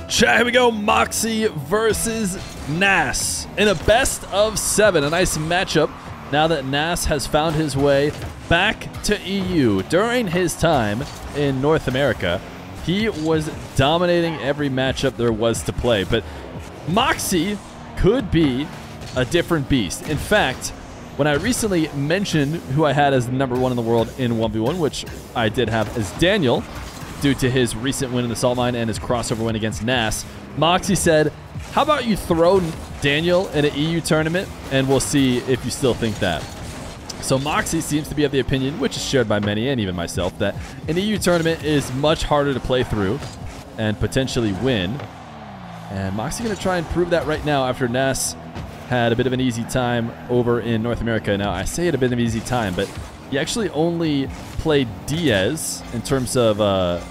Chat, here we go. Mawkzy versus Nass in a best of 7. A nice matchup now that Nass has found his way back to EU. During his time in North America, he was dominating every matchup there was to play. But Mawkzy could be a different beast. In fact, when I recently mentioned who I had as #1 in the world in 1v1, which I did have as Daniel, due to his recent win in the Salt Mine and his crossover win against Nass, Mawkzy said, how about you throw Daniel in an EU tournament and we'll see if you still think that. So Mawkzy seems to be of the opinion, which is shared by many and even myself, that an EU tournament is much harder to play through and potentially win. And Mawkzy going to try and prove that right now after Nass had a bit of an easy time over in North America. Now, I say it a bit of an easy time, but he actually only played Diaz in terms of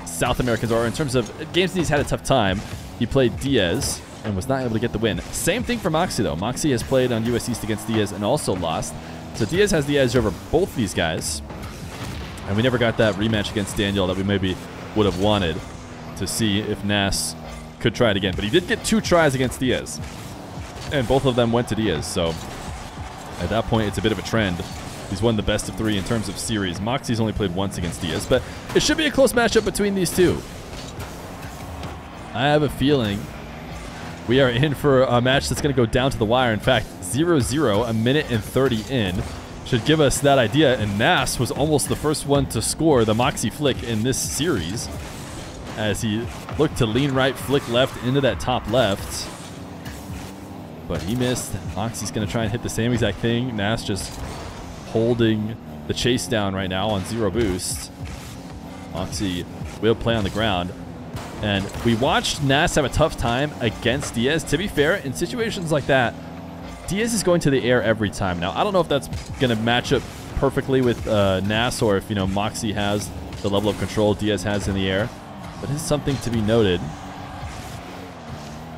South Americans, or in terms of games that he's had a tough time. He played Diaz and was not able to get the win. Same thing for Mawkzy, though. Mawkzy has played on US East against Diaz and also lost. So Diaz has the edge over both these guys. And we never got that rematch against Daniel that we maybe would have wanted to see if Nass could try it again. But he did get 2 tries against Diaz, and both of them went to Diaz. So at that point, it's a bit of a trend. He's won the best of 3 in terms of series. Mawkzy's only played once against Diaz, but it should be a close matchup between these two. I have a feeling we are in for a match that's going to go down to the wire. In fact, 0-0, a minute and 30 in, should give us that idea. And Nass was almost the first one to score the Mawkzy flick in this series, as he looked to lean right, flick left into that top left. But he missed. Mawkzy's going to try and hit the same exact thing. Nass just holding the chase down right now on 0 boost. Mawkzy will play on the ground. And we watched Nass have a tough time against Diaz. To be fair, in situations like that, Diaz is going to the air every time. Now, I don't know if that's going to match up perfectly with Nass, or if, Mawkzy has the level of control Diaz has in the air. But it's something to be noted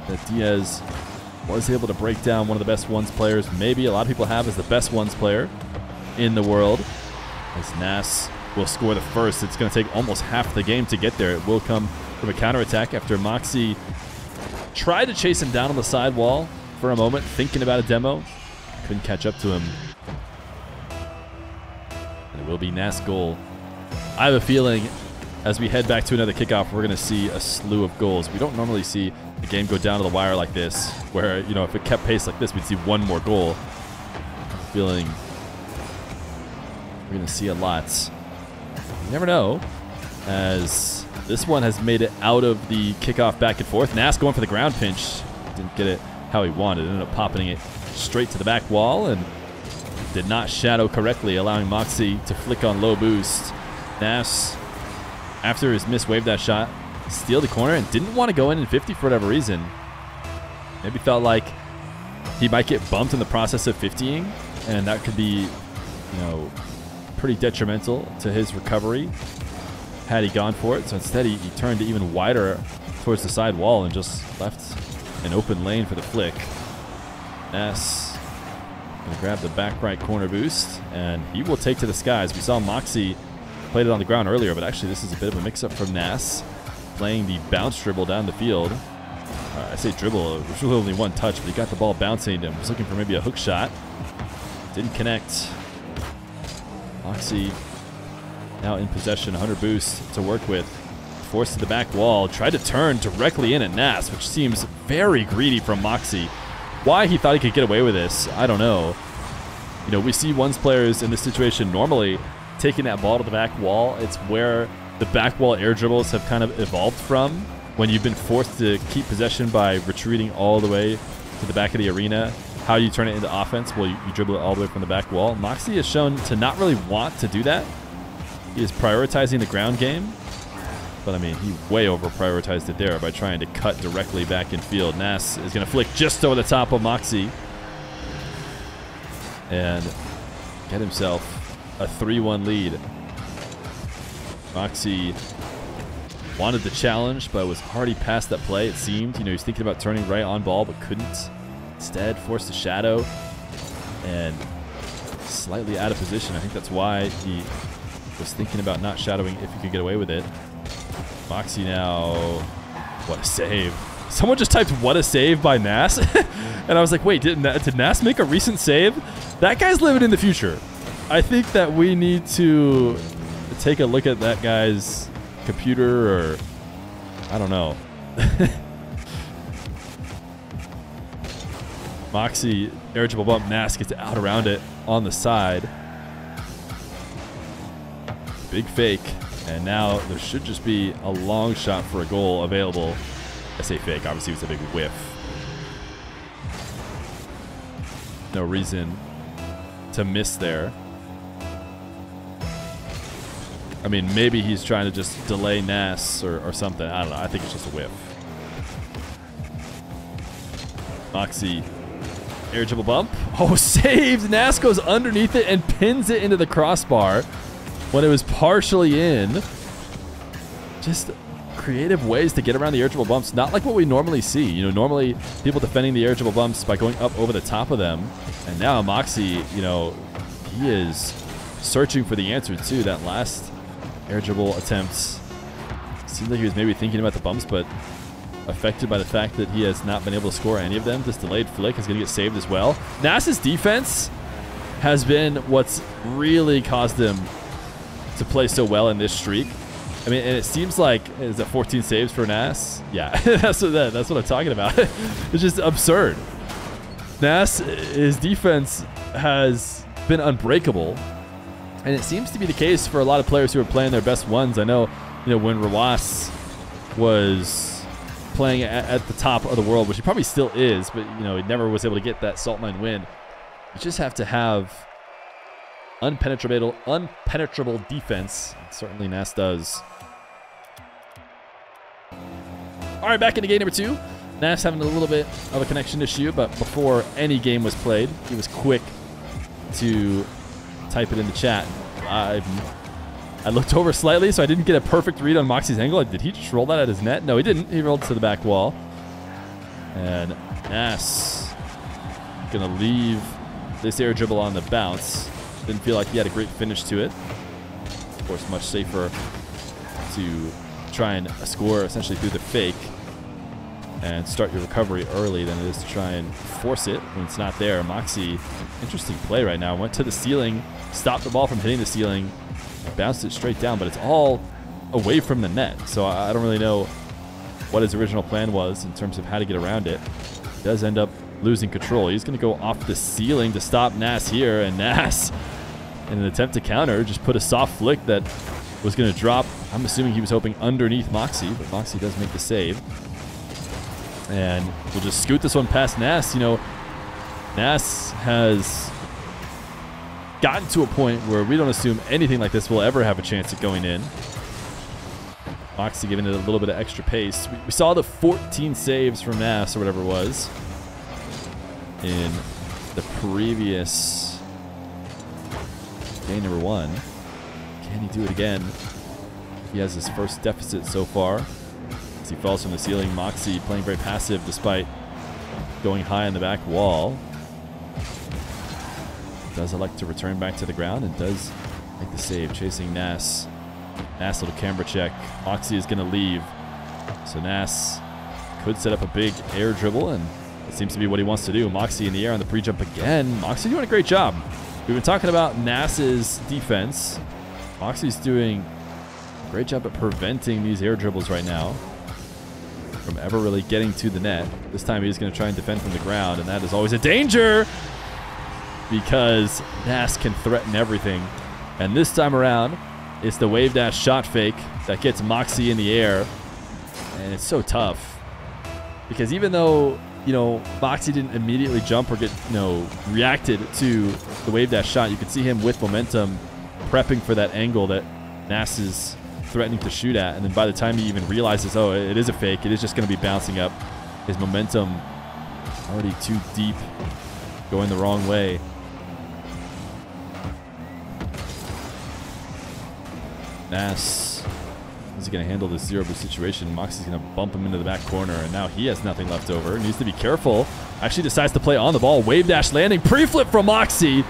that Diaz was able to break down one of the best ones players, maybe a lot of people have as the best ones player in the world. As Nass will score the first. It's going to take almost half the game to get there. It will come from a counterattack after Mawkzy tried to chase him down on the side wall for a moment, thinking about a demo. Couldn't catch up to him. And it will be Nass' goal. I have a feeling as we head back to another kickoff, we're going to see a slew of goals. We don't normally see the game go down to the wire like this, where, if it kept pace like this, we'd see one more goal. I'm feeling we're going to see a lot. You never know, as this one has made it out of the kickoff back and forth. Nass going for the ground pinch. Didn't get it how he wanted. Ended up popping it straight to the back wall and did not shadow correctly, allowing Mawkzy to flick on low boost. Nass, after his miss wave that shot, steal the corner and didn't want to go in 50 for whatever reason. Maybe felt like he might get bumped in the process of 50ing, and that could be, pretty detrimental to his recovery had he gone for it. So instead, he turned even wider towards the side wall and just left an open lane for the flick. Nass going to grab the back right corner boost, and he will take to the skies. We saw Mawkzy played it on the ground earlier, but actually this is a bit of a mix-up from Nass, playing the bounce dribble down the field. I say dribble, it was really only one touch, but he got the ball bouncing and was looking for maybe a hook shot. Didn't connect. Mawkzy now in possession, 100 boost to work with. Forced to the back wall, tried to turn directly in at Nass, which seems very greedy from Mawkzy. Why he thought he could get away with this, I don't know. We see ones players in this situation normally taking that ball to the back wall. It's where the back wall air dribbles have kind of evolved from, when you've been forced to keep possession by retreating all the way to the back of the arena. How do you turn it into offense? Well, you dribble it all the way from the back wall. Mawkzy has shown to not really want to do that. He is prioritizing the ground game. But, he way over-prioritized it there by trying to cut directly back in field. Nass is going to flick just over the top of Mawkzy and get himself a 3-1 lead. Mawkzy wanted the challenge, but was already past that play, it seemed. He was thinking about turning right on ball, but couldn't. Instead, forced a shadow and slightly out of position. I think that's why he was thinking about not shadowing if he could get away with it. Mawkzy now, what a save. Someone just typed, "What a save by Nass." And I was like, wait, did Nass make a recent save? That guy's living in the future. I think that we need to take a look at that guy's computer, or I don't know. Mawkzy, air dribble bump, Nass gets out around it on the side. Big fake. And now there should just be a long shot for a goal available. I say fake, obviously it was a big whiff. No reason to miss there. I mean, maybe he's trying to just delay Nass or something. I don't know. I think it's just a whiff. Mawkzy, air dribble bump. Oh, saved. Nass goes underneath it and pins it into the crossbar when it was partially in. Just creative ways to get around the air dribble bumps. Not like what we normally see. You know, normally people defending the air dribble bumps by going up over the top of them. And now Mawkzy, you know, he is searching for the answer too. That last air dribble attempt seemed like he was maybe thinking about the bumps, but affected by the fact that he has not been able to score any of them. This delayed flick is going to get saved as well. Nass's defense has been what's really caused him to play so well in this streak. I mean, and it seems like, is that 14 saves for Nass? Yeah, that's what I'm talking about. It's just absurd. Nass, his defense has been unbreakable, and it seems to be the case for a lot of players who are playing their best ones. I know, you know, when Rawas was playing at the top of the world, which he probably still is, but, you know, he never was able to get that salt mine win. You just have to have unpenetrable defense. Certainly Nass does. All right, back into game number 2. Nass having a little bit of a connection issue, but before any game was played, he was quick to type it in the chat. I looked over slightly, so I didn't get a perfect read on Mawkzy's angle. Did he just roll that at his net? No, he didn't. He rolled to the back wall. And Nass going to leave this air dribble on the bounce. Didn't feel like he had a great finish to it. Of course, much safer to try and score essentially through the fake and start your recovery early than it is to try and force it when it's not there. Mawkzy, interesting play right now. Went to the ceiling, stopped the ball from hitting the ceiling, bounced it straight down, but it's all away from the net. So I don't really know what his original plan was in terms of how to get around it. He does end up losing control. He's going to go off the ceiling to stop Nass here, and Nass, in an attempt to counter, just put a soft flick that was going to drop. I'm assuming he was hoping underneath Mawkzy, but Mawkzy does make the save. And we'll just scoot this one past Nass. You know, Nass has gotten to a point where we don't assume anything like this will ever have a chance at going in. Mawkzy giving it a little bit of extra pace. We saw the 14 saves from Nass, or whatever it was, in the previous game number 1. Can he do it again? He has his first deficit so far. As he falls from the ceiling, Mawkzy playing very passive despite going high on the back wall. Does elect to return back to the ground and does make the save, chasing Nass. Nass, little camera check. Mawkzy is going to leave. So Nass could set up a big air dribble, and it seems to be what he wants to do. Mawkzy in the air on the pre-jump again. Mawkzy doing a great job. We've been talking about Nass's defense. Mawkzy's doing a great job at preventing these air dribbles right now from ever really getting to the net. This time he's going to try and defend from the ground, and that is always a danger because Nass can threaten everything. And this time around, it's the wave dash shot fake that gets Mawkzy in the air. And it's so tough because even though, you know, Mawkzy didn't immediately jump or get, you know, reacted to the wave dash shot, you could see him with momentum prepping for that angle that Nass is threatening to shoot at. And then by the time he even realizes, oh, it is a fake, it is just going to be bouncing up, his momentum already too deep, going the wrong way. Nass is going to handle this zero boost situation. Mawkzy's going to bump him into the back corner, and now he has nothing left over. Needs to be careful. Actually decides to play on the ball. Wave dash landing. Pre-flip from Mawkzy.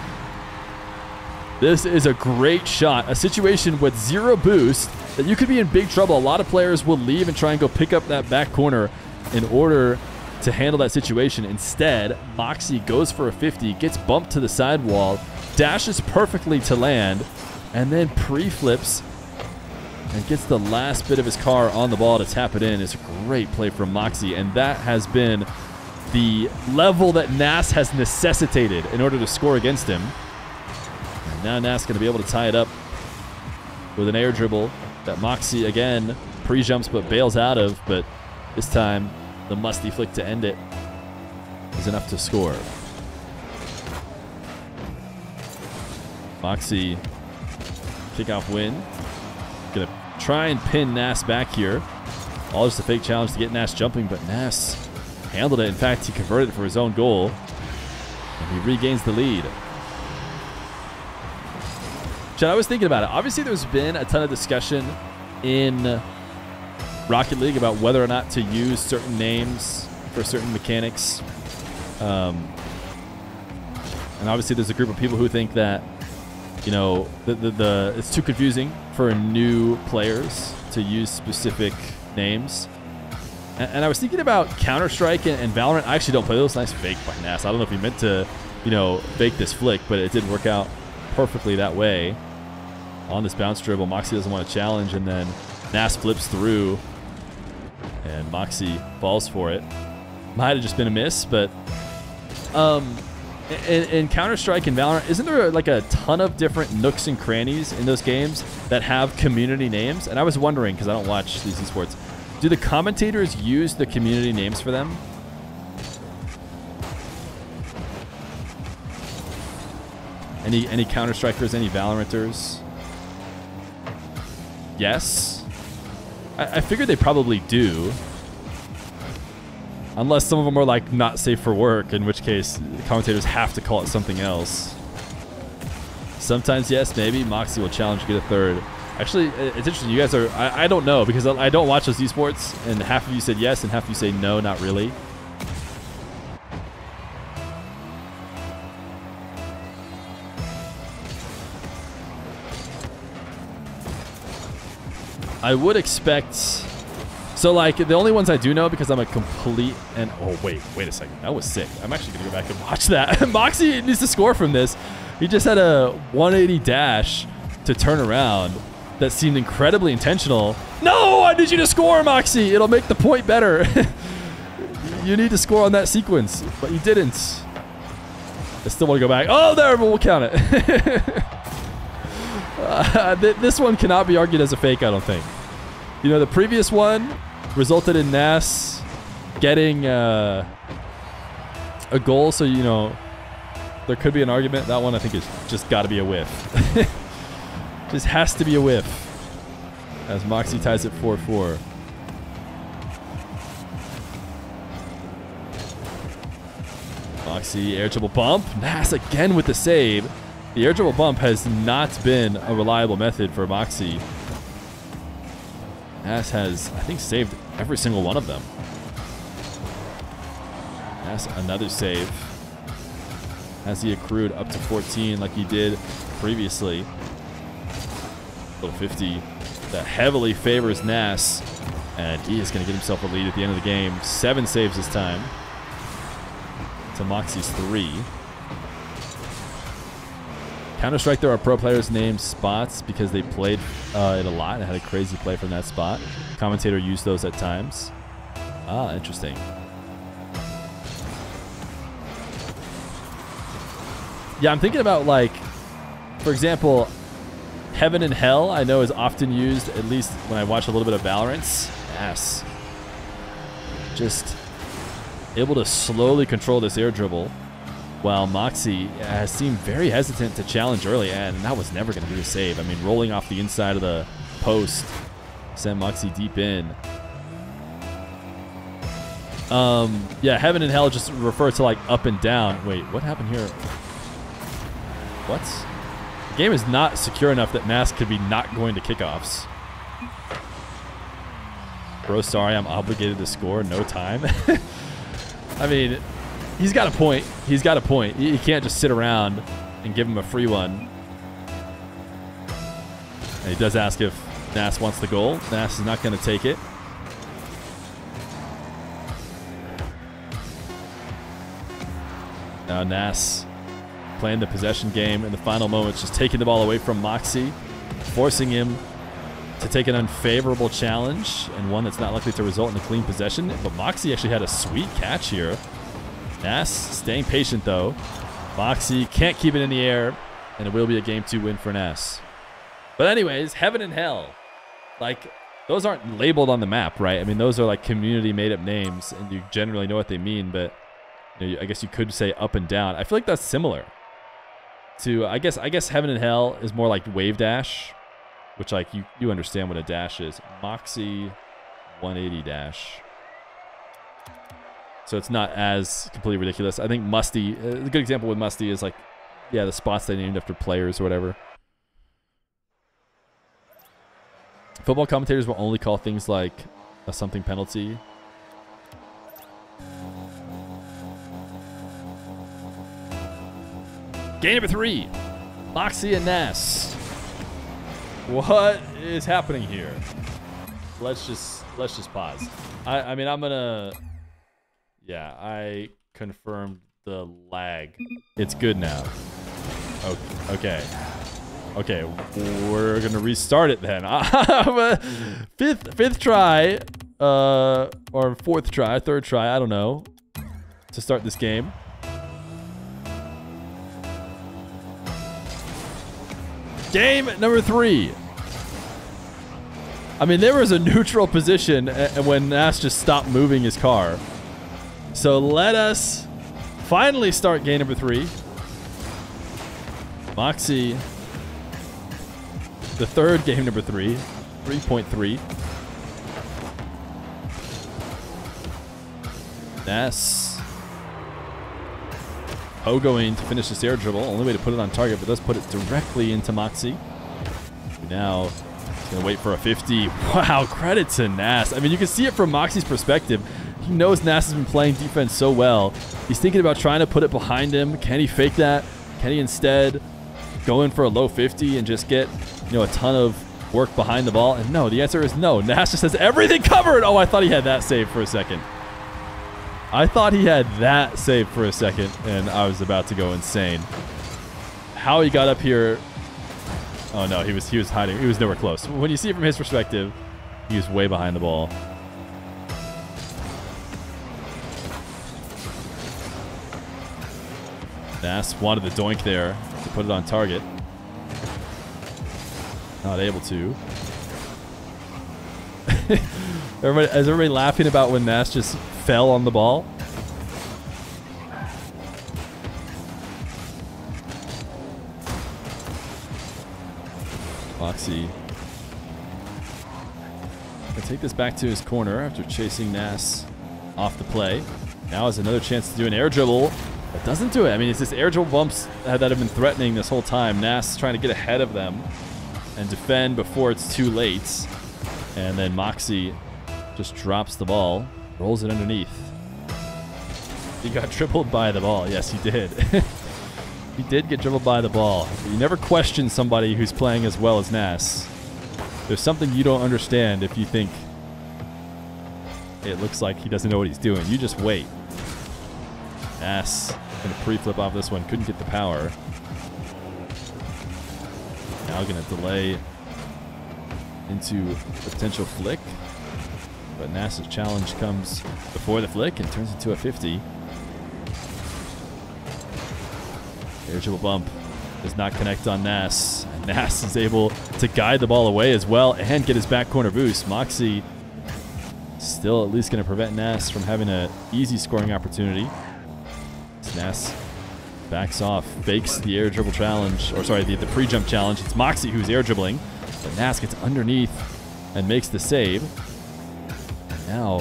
This is a great shot. A situation with zero boost that you could be in big trouble. A lot of players will leave and try and go pick up that back corner. in order to handle that situation. Instead, Mawkzy goes for a 50, gets bumped to the sidewall, dashes perfectly to land, and then pre-flips and gets the last bit of his car on the ball to tap it in. It's a great play from Mawkzy, and that has been the level that Nass has necessitated in order to score against him. And now Nass going to be able to tie it up with an air dribble that Mawkzy, again, pre-jumps but bails out of, but this time the musty flick to end it is enough to score. Mawkzy, kickoff win. Gonna try and pin Nass back here. All just a fake challenge to get Nass jumping, but Nass handled it. In fact, he converted it for his own goal, and he regains the lead. Chad, I was thinking about it. Obviously, there's been a ton of discussion in Rocket League about whether or not to use certain names for certain mechanics. And obviously, there's a group of people who think that, you know, it's too confusing for new players to use specific names. And I was thinking about Counter-Strike and Valorant. I actually don't play those. Nice fake by Nass. I don't know if he meant to, you know, fake this flick, but it didn't work out perfectly that way. On this bounce dribble, Mawkzy doesn't want to challenge, and then Nass flips through, and Mawkzy falls for it. Might have just been a miss, but in Counter-Strike and Valorant, isn't there like a ton of different nooks and crannies in those games that have community names? And I was wondering, because I don't watch these esports, do the commentators use the community names for them? Any Counter-Strikers, any Valoranters? Yes. I figured they probably do. Unless some of them are like not safe for work, in which case the commentators have to call it something else. Sometimes yes, maybe. Mawkzy will challenge to get a third. Actually, it's interesting. You guys are, I don't know, because I don't watch those esports, and half of you said yes and half of you say no, not really. I would expect, so like the only ones I do know, because I'm a complete and oh wait a second, that was sick. I'm actually gonna go back and watch that. Mawkzy needs to score from this. He just had a 180 dash to turn around that seemed incredibly intentional. No, I need you to score, Mawkzy. It'll make the point better. You need to score on that sequence, but you didn't. I still want to go back. Oh, there, but we'll count it. This one cannot be argued as a fake, I don't think. You know, the previous one resulted in Nass getting a goal, so, you know, there could be an argument. That one, I think, is just got to be a whiff. Just has to be a whiff, as Mawkzy ties it 4-4. Mawkzy, air dribble bump. Nass again with the save. The air dribble bump has not been a reliable method for Mawkzy. Nass has, I think, saved every single one of them. Nass, another save. Has he accrued up to 14 like he did previously? Little 50 that heavily favors Nass, and he is going to get himself a lead at the end of the game. 7 saves this time to Mawkzy's 3. Counter-Strike, there are pro players named spots because they played it a lot and had a crazy play from that spot. Commentator used those at times. Ah, interesting. Yeah, I'm thinking about, like, for example, Heaven and Hell, I know is often used, at least when I watch a little bit of Valorant. Yes. Just able to slowly control this air dribble, while Mawkzy has seemed very hesitant to challenge early, and that was never going to be a save. I mean, rolling off the inside of the post sent Mawkzy deep in. Yeah, Heaven and Hell just refer to, like, up and down. Wait, what happened here? What? The game is not secure enough that Nass could be not going to kickoffs. Bro, sorry, I'm obligated to score. No time. I mean, he's got a point. He's got a point. He can't just sit around and give him a free one. And he does ask if Nass wants the goal. Nass is not going to take it. Now Nass playing the possession game in the final moments, just taking the ball away from Mawkzy, forcing him to take an unfavorable challenge and one that's not likely to result in a clean possession. But Mawkzy actually had a sweet catch here. Nass staying patient though. Mawkzy can't keep it in the air, and it will be a game 2 win for Nass. But anyways, heaven and hell. Like, those aren't labeled on the map, right? I mean, those are like community made-up names, and you generally know what they mean, but you know, I guess you could say up and down. I feel like that's similar to, I guess heaven and hell is more like wave dash, which like you understand what a dash is. Mawkzy 180 dash. So it's not as completely ridiculous. I think Musty, a good example with Musty is like, yeah, the spots they named after players or whatever. Football commentators will only call things like a something penalty. Game number 3, Mawkzy and Nass. What is happening here? Let's just pause. I mean, I'm gonna. Yeah, I confirmed the lag. It's good now. Okay. Okay, we're gonna restart it then. fifth try, or fourth try, third try, I don't know, to start this game. Game number 3. I mean, there was a neutral position when Nass just stopped moving his car. So let us finally start game number 3. Mawkzy, the third game number 3, 3.3. Nass pogoing to finish this air dribble. Only way to put it on target, but does put it directly into Mawkzy. Now gonna wait for a 50. Wow, credit to Nass. I mean, you can see it from Mawkzy's perspective. He knows Nass has been playing defense so well. He's thinking about trying to put it behind him. Can he fake that? Can he instead go in for a low 50 and just get, you know, a ton of work behind the ball? And no, the answer is no. Nass just has everything covered. Oh, I thought he had that saved for a second. I thought he had that saved for a second, and I was about to go insane. How he got up here. Oh no, he was hiding. He was nowhere close. When you see it from his perspective, he was way behind the ball. Nass wanted the doink there to put it on target. Not able to. Is everybody laughing about when Nass just fell on the ball? Mawkzy can take this back to his corner after chasing Nass off the play. Now has another chance to do an air dribble. But doesn't do it. I mean, it's just air dribble bumps that have been threatening this whole time. Nass trying to get ahead of them and defend before it's too late. And then Mawkzy just drops the ball, rolls it underneath. He got dribbled by the ball. Yes, he did. He did get dribbled by the ball. You never question somebody who's playing as well as Nass. There's something you don't understand if you think it looks like he doesn't know what he's doing. You just wait. Nass gonna pre-flip off this one. Couldn't get the power. Now gonna delay into a potential flick. But Nass's challenge comes before the flick and turns into a 50. Air dribble bump does not connect on Nass. And Nass is able to guide the ball away as well and get his back corner boost. Mawkzy still at least going to prevent Nass from having an easy scoring opportunity. Nass backs off, fakes the air dribble challenge, or sorry, the pre-jump challenge. It's Mawkzy who's air dribbling, but Nass gets underneath and makes the save. And now,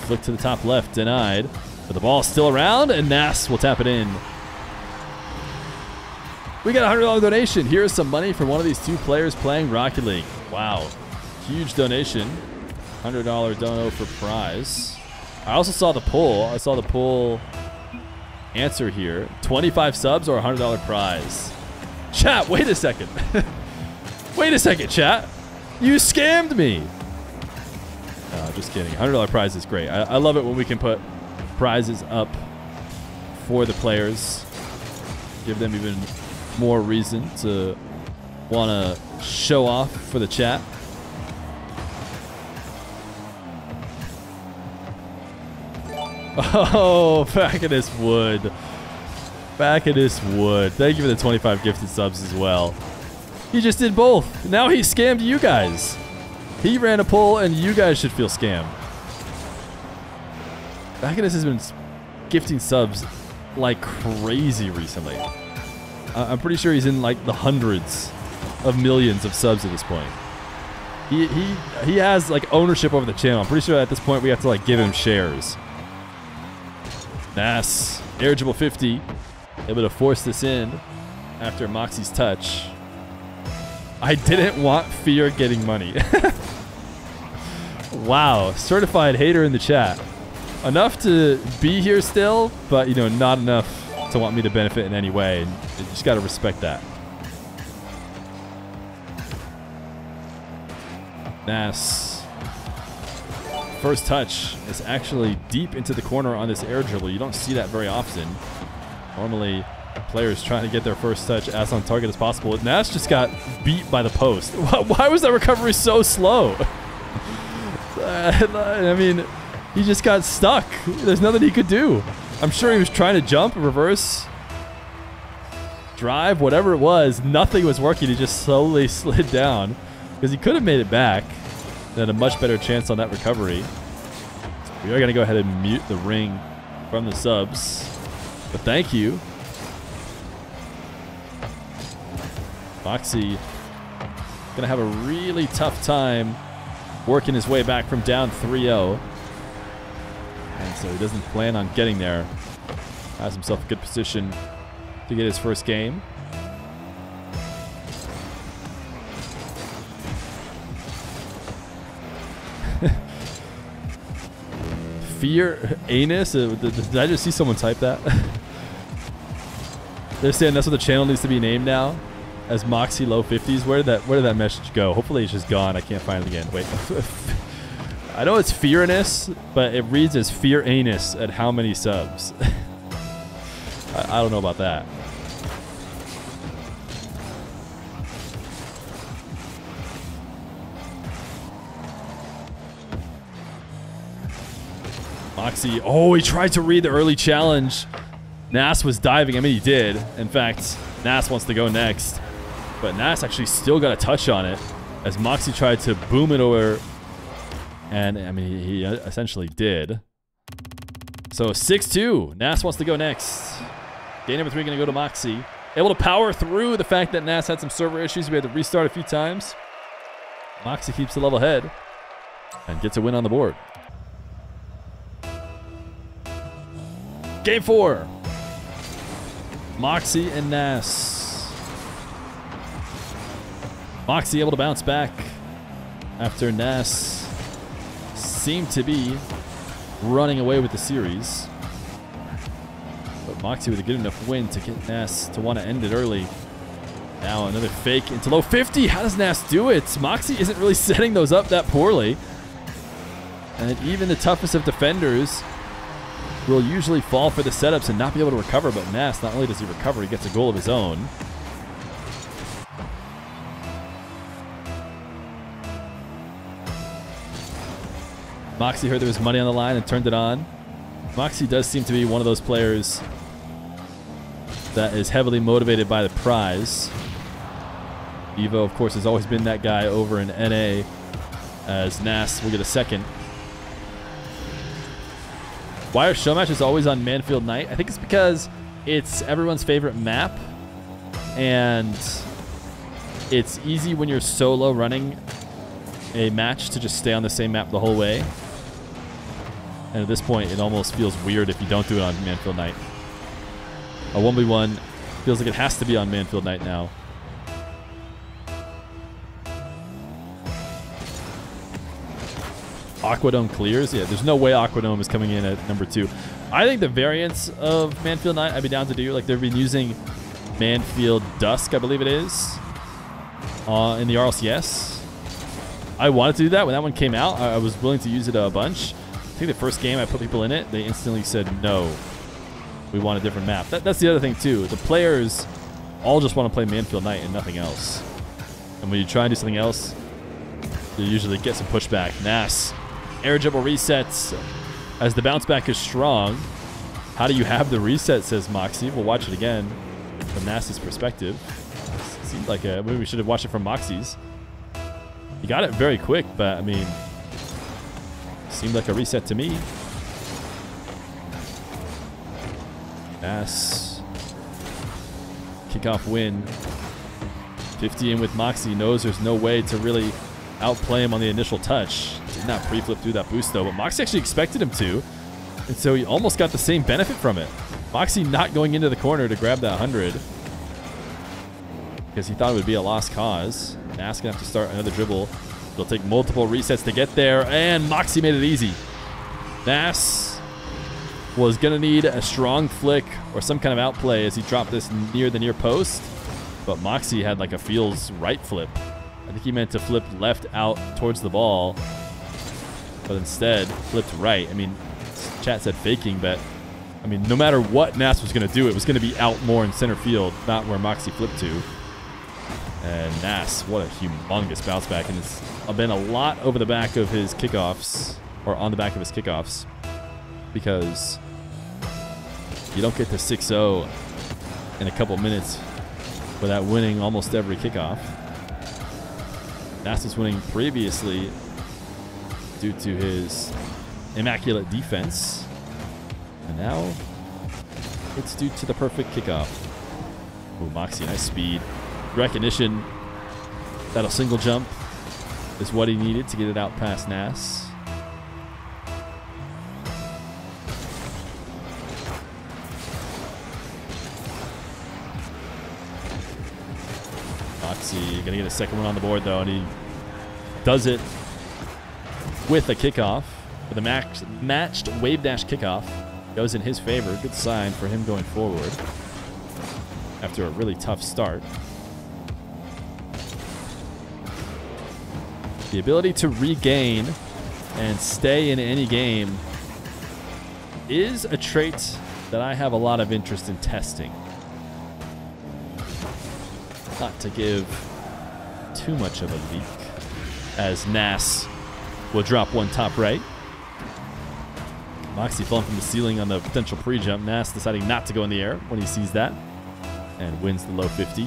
flick to the top left, denied, but the ball's still around, and Nass will tap it in. We got a $100 donation. Here's some money from one of these two players playing Rocket League. Wow, huge donation. $100 dono for prize. I also saw the poll. I saw the poll answer here. 25 subs or $100 prize. Chat, wait a second. Wait a second, chat. You scammed me. No, just kidding. $100 prize is great. I love it when we can put prizes up for the players. Give them even more reason to want to show off for the chat. Oh, back in this wood. Back in this wood. Thank you for the 25 gifted subs as well. He just did both. Now he scammed you guys. He ran a poll and you guys should feel scammed. Back in this has been gifting subs like crazy recently. I'm pretty sure he's in like the hundreds of millions of subs at this point. He has like ownership over the channel. I'm pretty sure at this point we have to like give him shares. Nass, air dribble 50, able to force this in after Mawkzy's touch. I didn't want Feer getting money. Wow, certified hater in the chat. Enough to be here still, but you know, not enough to want me to benefit in any way. And you just got to respect that. Nass. First touch is actually deep into the corner on this air dribble. You don't see that very often. Normally, players trying to get their first touch as on target as possible. Nass just got beat by the post. Why was that recovery so slow? I mean, he just got stuck. There's nothing he could do. I'm sure he was trying to jump, reverse, drive, whatever it was. Nothing was working. He just slowly slid down because he could have made it back. Had a much better chance on that recovery. We are going to go ahead and mute the ring from the subs. But thank you. Mawkzy going to have a really tough time working his way back from down 3-0. And so he doesn't plan on getting there. Has himself a good position to get his first game. Feer anus? Did I just see someone type that? They're saying that's what the channel needs to be named now, as Mawkzy low 50s. Where did that message go? Hopefully it's just gone. I can't find it again. Wait. I know it's Fear-anus, but it reads as Feer anus at how many subs? I don't know about that. Mawkzy, oh, he tried to read the early challenge. Nass was diving. I mean, he did. In fact, Nass wants to go next. But Nass actually still got a touch on it as Mawkzy tried to boom it over. And, I mean, he essentially did. So, 6-2. Nass wants to go next. Game number 3 going to go to Mawkzy. Able to power through the fact that Nass had some server issues. We had to restart a few times. Mawkzy keeps the level head and gets a win on the board. Game 4. Mawkzy and Nass. Mawkzy able to bounce back after Nass seemed to be running away with the series. But Mawkzy with a good enough win to get Nass to want to end it early. Now another fake into low 50. How does Nass do it? Mawkzy isn't really setting those up that poorly. And even the toughest of defenders will usually fall for the setups and not be able to recover, but Nass, not only does he recover, he gets a goal of his own. Mawkzy heard there was money on the line and turned it on. Mawkzy does seem to be one of those players that is heavily motivated by the prize. Evo, of course, has always been that guy over in NA, as Nass will get a second. Why are show matches always on Manfield Night? I think it's because it's everyone's favorite map, and it's easy when you're solo running a match to just stay on the same map the whole way. And at this point, it almost feels weird if you don't do it on Manfield Night. A 1v1 feels like it has to be on Manfield Night now. Aquadome clears? Yeah, there's no way Aquadome is coming in at number 2. I think the variants of Manfield Night I'd be down to do. Like, they've been using Manfield Dusk, I believe it is, in the RLCS. I wanted to do that when that one came out. I was willing to use it a bunch. I think the first game I put people in it, they instantly said no. we want a different map. That's the other thing too. The players all just want to play Manfield Knight and nothing else. And when you try and do something else, you usually get some pushback. Nass, air dribble resets as the bounce back is strong. How do you have the reset, says Mawkzy. We'll watch it again from Nass's perspective. It seemed like maybe we should have watched it from Mawkzy's. He got it very quick, but I mean, seemed like a reset to me. Nass, kickoff win. 50 in with Mawkzy, knows there's no way to really outplay him on the initial touch. Did not pre-flip through that boost though, but Mawkzy actually expected him to. And so he almost got the same benefit from it. Mawkzy not going into the corner to grab that 100 because he thought it would be a lost cause. Nass gonna have to start another dribble. It'll take multiple resets to get there, and Mawkzy made it easy. Nass was gonna need a strong flick or some kind of outplay as he dropped this near the near post, but Mawkzy had like a feels right flip. I think he meant to flip left out towards the ball, but instead flipped right. I mean, chat said faking, but I mean, no matter what Nass was going to do, it was going to be out more in center field, not where Mawkzy flipped to. And Nass, what a humongous bounce back. And it's been a lot over the back of his kickoffs, or on the back of his kickoffs, because you don't get to 6-0 in a couple minutes without winning almost every kickoff. Nass was winning previously due to his immaculate defense, and now it's due to the perfect kickoff. Oh, Mawkzy, nice speed. Recognition. That'll single jump is what he needed to get it out past Nass. Mawkzy gonna get a second one on the board though, and he does it with a kickoff. With a matched wave dash kickoff. Goes in his favor. Good sign for him going forward after a really tough start. The ability to regain and stay in any game is a trait that I have a lot of interest in testing. Not to give too much of a leak, as Nass will drop one top right. Mawkzy falling from the ceiling on the potential pre-jump. Nass deciding not to go in the air when he sees that and wins the low 50.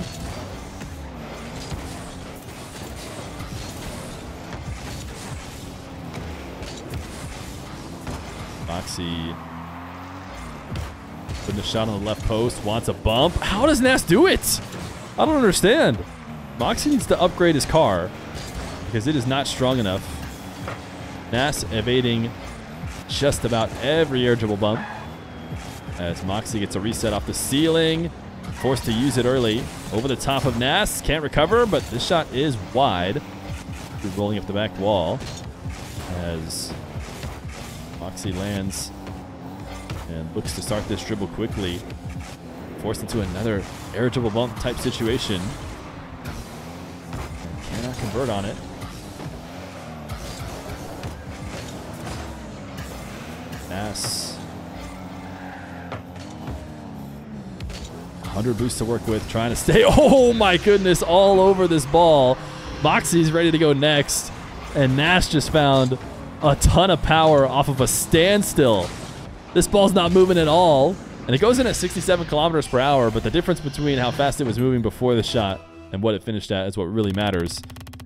Mawkzy putting a shot on the left post, wants a bump. How does Nass do it? I don't understand. Mawkzy needs to upgrade his car because it is not strong enough. Nass evading just about every air dribble bump as Mawkzy gets a reset off the ceiling, forced to use it early over the top of Nass. Can't recover, but this shot is wide. He's rolling up the back wall as Mawkzy lands and looks to start this dribble quickly, forced into another air dribble bump type situation and cannot convert on it. Nass, 100 boosts to work with, trying to stay. Oh my goodness, all over this ball. Mawkzy's ready to go next, and Nass just found a ton of power off of a standstill. This ball's not moving at all, and it goes in at 67 kilometers per hour, but the difference between how fast it was moving before the shot and what it finished at is what really matters.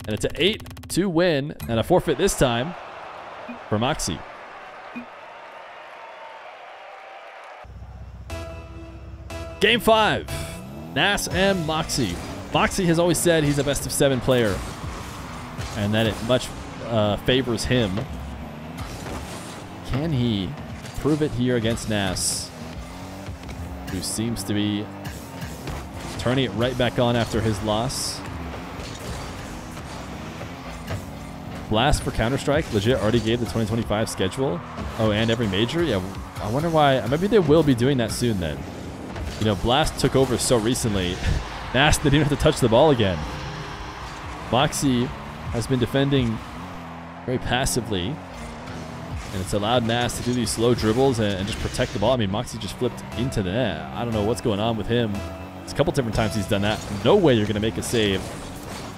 And it's an 8-2 win, and a forfeit this time for Mawkzy. Game 5, Nass and Mawkzy. Mawkzy has always said he's a best of 7 player and that it much favors him. Can he prove it here against Nass, who seems to be turning it right back on after his loss? Blast for Counter-Strike legit already gave the 2025 schedule. Oh, and every major? Yeah, I wonder why. Maybe they will be doing that soon then. You know, Blast took over so recently. Nass didn't even have to touch the ball again. Mawkzy has been defending very passively. And it's allowed Nass to do these slow dribbles and just protect the ball. I mean, Mawkzy just flipped into the net. I don't know what's going on with him. It's a couple different times he's done that. No way you're going to make a save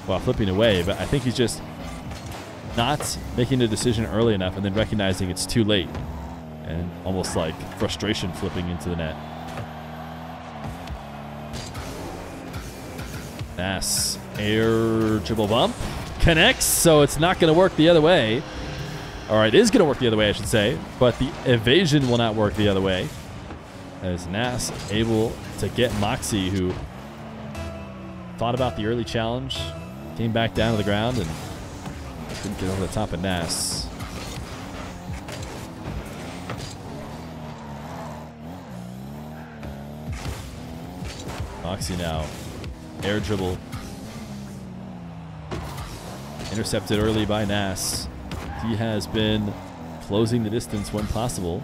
while flipping away. But I think he's just not making a decision early enough and then recognizing it's too late. And almost like frustration flipping into the net. Nass, air dribble bump. Connects, so it's not going to work the other way. Or it is going to work the other way, I should say. But the evasion will not work the other way. As Nass able to get Mawkzy, who thought about the early challenge, came back down to the ground and couldn't get over the top of Nass. Mawkzy now. Air dribble. Intercepted early by Nass. He has been closing the distance when possible.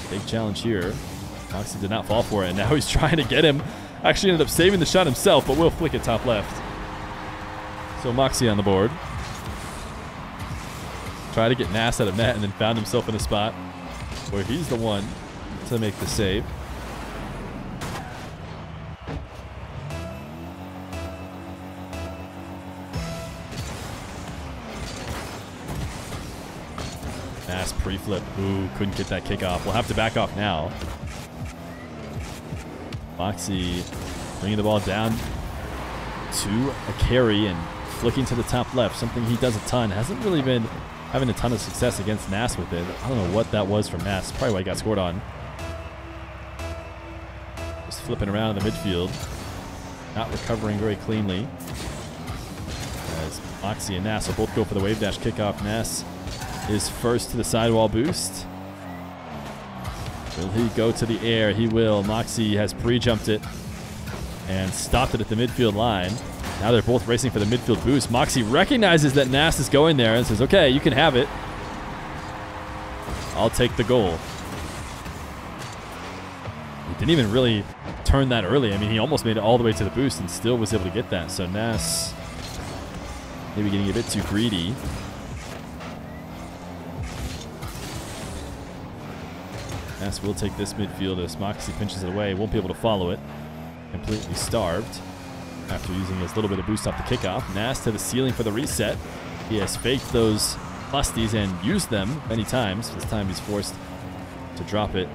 Big challenge here. Mawkzy did not fall for it, and now he's trying to get him. Actually ended up saving the shot himself, but will flick it top left. So Mawkzy on the board. Tried to get Nass out of net and then found himself in a spot where he's the one to make the save. Nass pre-flip. Ooh, couldn't get that kick off. We'll have to back off now. Mawkzy bringing the ball down to a carry and flicking to the top left. Something he does a ton. Hasn't really been having a ton of success against Nass with it. I don't know what that was from Nass. Probably why he got scored on. Just flipping around in the midfield. Not recovering very cleanly. As Mawkzy and Nass will both go for the wave dash kickoff. Nass is first to the sidewall boost. Will he go to the air? He will. Mawkzy has pre-jumped it and stopped it at the midfield line. Now they're both racing for the midfield boost. Mawkzy recognizes that Nass is going there and says, okay, you can have it. I'll take the goal. He didn't even really turn that early. I mean, he almost made it all the way to the boost and still was able to get that. So Nass maybe getting a bit too greedy. Nass will take this midfield as Mawkzy pinches it away. Won't be able to follow it. Completely starved after using his little bit of boost off the kickoff. Nass to the ceiling for the reset. He has faked those busties and used them many times. This time he's forced to drop it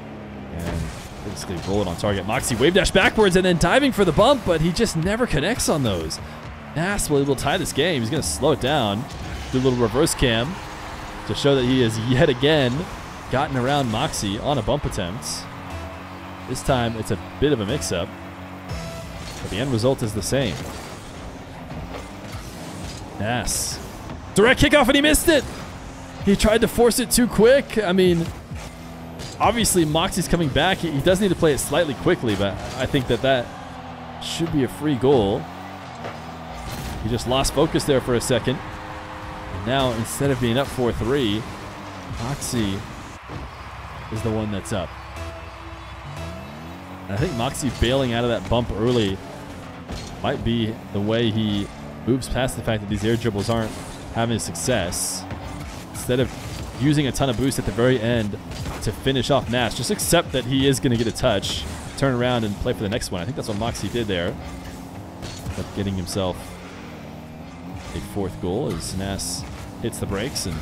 and basically roll it on target. Mawkzy wave dash backwards and then diving for the bump, but he just never connects on those. Nass will be able to tie this game. He's going to slow it down. Do a little reverse cam to show that he has yet again gotten around Mawkzy on a bump attempt. This time it's a bit of a mix-up, but the end result is the same. Nass. Direct kickoff and he missed it! He tried to force it too quick. I mean, obviously Mawkzy's coming back. He does need to play it slightly quickly, but I think that should be a free goal. He just lost focus there for a second. And now, instead of being up 4-3, Mawkzy is the one that's up. And I think Mawkzy bailing out of that bump early might be the way he moves past the fact that these air dribbles aren't having success. Instead of using a ton of boost at the very end to finish off Nass, just accept that he is going to get a touch, turn around and play for the next one. I think that's what Mawkzy did there. Ended up getting himself a fourth goal as Nass hits the brakes and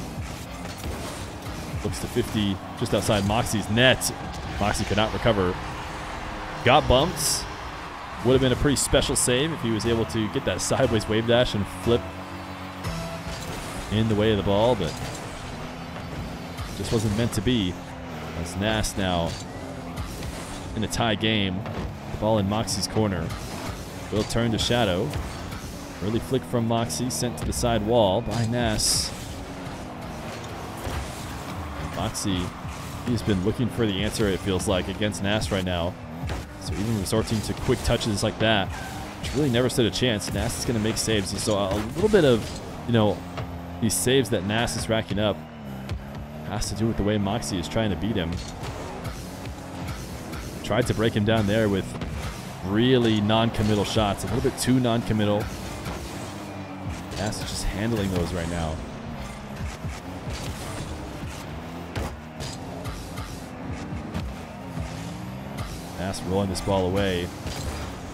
looks to 50 just outside Mawkzy's net. Mawkzy could not recover. Got bumped. Would have been a pretty special save if he was able to get that sideways wave dash and flip in the way of the ball, but just wasn't meant to be. As Nass now in a tie game. The ball in Mawkzy's corner. Will turn to shadow. Early flick from Mawkzy, sent to the side wall by Nass. Mawkzy, he's been looking for the answer, it feels like, against Nass right now. So even resorting to quick touches like that, which really never stood a chance, Nass is going to make saves. So a little bit of, these saves that Nass is racking up has to do with the way Mawkzy is trying to beat him. Tried to break him down there with really non-committal shots. A little bit too non-committal. Nass is just handling those right now. Nass rolling this ball away.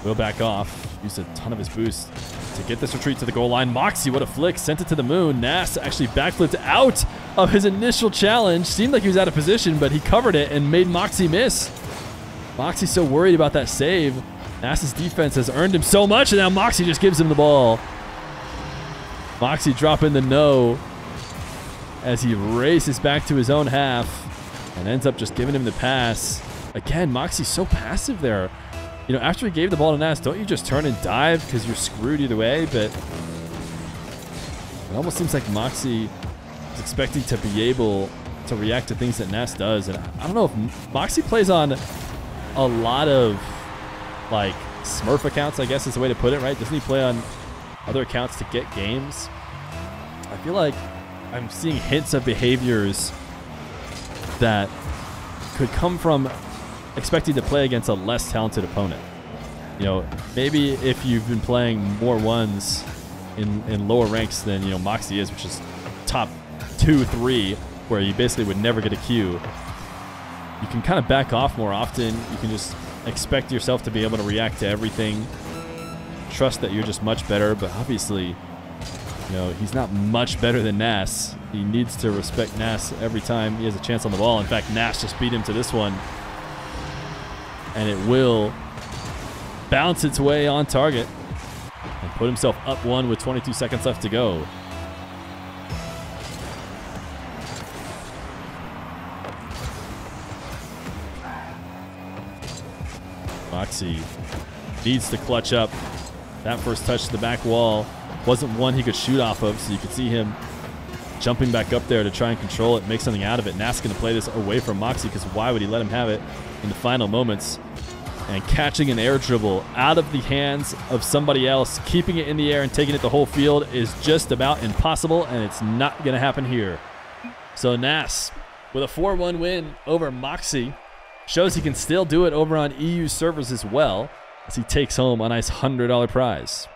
Will back off. Used a ton of his boost to get this retreat to the goal line. Mawkzy, what a flick. Sent it to the moon. Nass actually backflipped out of his initial challenge. Seemed like he was out of position, but he covered it and made Mawkzy miss. Mawkzy's so worried about that save. Nass's defense has earned him so much, and now Mawkzy just gives him the ball. Mawkzy dropping the no as he races back to his own half and ends up just giving him the pass. Again, Mawkzy's so passive there. You know, after he gave the ball to Nass, don't you just turn and dive because you're screwed either way? But it almost seems like Mawkzy is expecting to be able to react to things that Nass does. And I don't know if Mawkzy plays on a lot of, like, Smurf accounts, I guess is the way to put it, right? Doesn't he play on other accounts to get games? I feel like I'm seeing hints of behaviors that could come from expecting to play against a less talented opponent. You know, maybe if you've been playing more ones in lower ranks than, you know, Mawkzy is, which is top 2, 3, where you basically would never get a Q, you can kind of back off more often. You can just expect yourself to be able to react to everything. Trust that you're just much better, but obviously, you know, he's not much better than Nass. He needs to respect Nass every time he has a chance on the ball. In fact, Nass just beat him to this one. And it will bounce its way on target and put himself up 1 with 22 seconds left to go. Mawkzy needs to clutch up. That first touch to the back wall wasn't one he could shoot off of, so you could see him jumping back up there to try and control it, make something out of it. Nass going to play this away from Mawkzy because why would he let him have it in the final moments? And catching an air dribble out of the hands of somebody else, keeping it in the air and taking it the whole field is just about impossible, and it's not going to happen here. So Nass, with a 4-1 win over Mawkzy, shows he can still do it over on EU servers as well, as he takes home a nice $100 prize.